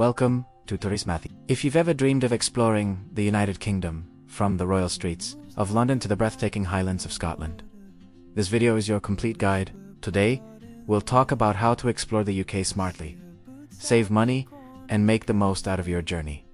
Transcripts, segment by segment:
Welcome to Tourismatic. If you've ever dreamed of exploring the United Kingdom, from the royal streets of London to the breathtaking highlands of Scotland, this video is your complete guide. Today, we'll talk about how to explore the UK smartly, save money, and make the most out of your journey.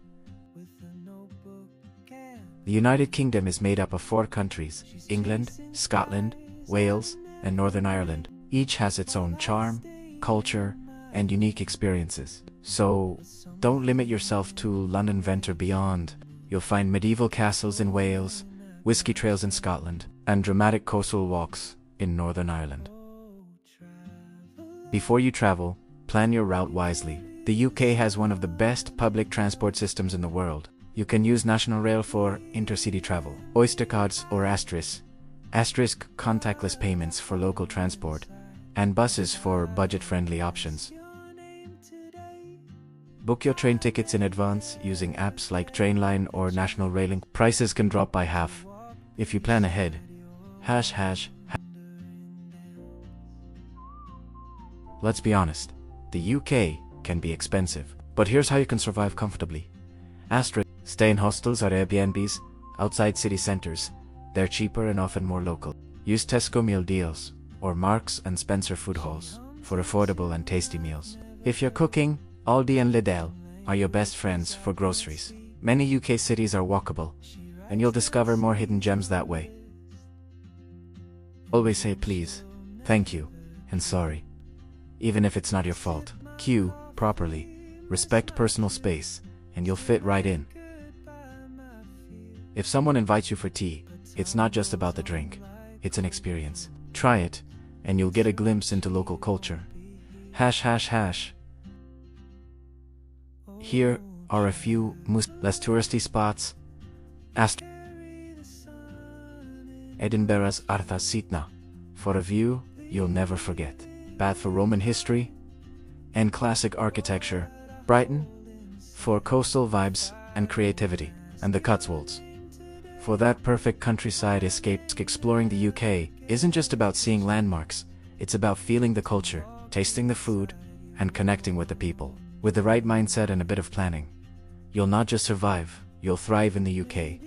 The United Kingdom is made up of 4 countries: England, Scotland, Wales, and Northern Ireland. Each has its own charm, culture, and unique experiences. So, don't limit yourself to London, venture beyond. You'll find medieval castles in Wales, whiskey trails in Scotland, and dramatic coastal walks in Northern Ireland. Before you travel, plan your route wisely. The UK has one of the best public transport systems in the world. You can use National Rail for intercity travel, Oyster cards or asterisk contactless payments for local transport, and buses for budget-friendly options. Book your train tickets in advance using apps like Trainline or National Railing. Prices can drop by half if you plan ahead. Let's be honest, the UK can be expensive, but here's how you can survive comfortably. Stay in hostels or Airbnbs outside city centers. They're cheaper and often more local. Use Tesco meal deals or Marks and Spencer food halls for affordable and tasty meals. If you're cooking, Aldi and Lidl are your best friends for groceries. Many UK cities are walkable, and you'll discover more hidden gems that way. Always say please, thank you, and sorry, even if it's not your fault. Queue properly, respect personal space, and you'll fit right in. If someone invites you for tea, it's not just about the drink, it's an experience. Try it, and you'll get a glimpse into local culture. Here are a few less touristy spots. Edinburgh's Artha Sitna, for a view you'll never forget. Bath for Roman history and classic architecture. Brighton for coastal vibes and creativity. And the Cotswolds for that perfect countryside escape. Exploring the UK isn't just about seeing landmarks, it's about feeling the culture, tasting the food, and connecting with the people. With the right mindset and a bit of planning, you'll not just survive, you'll thrive in the UK.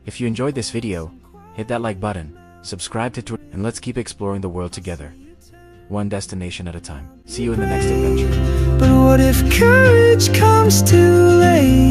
If you enjoyed this video, hit that like button, subscribe to Tour, and let's keep exploring the world together, one destination at a time. See you in the next adventure. But what if courage comes too late?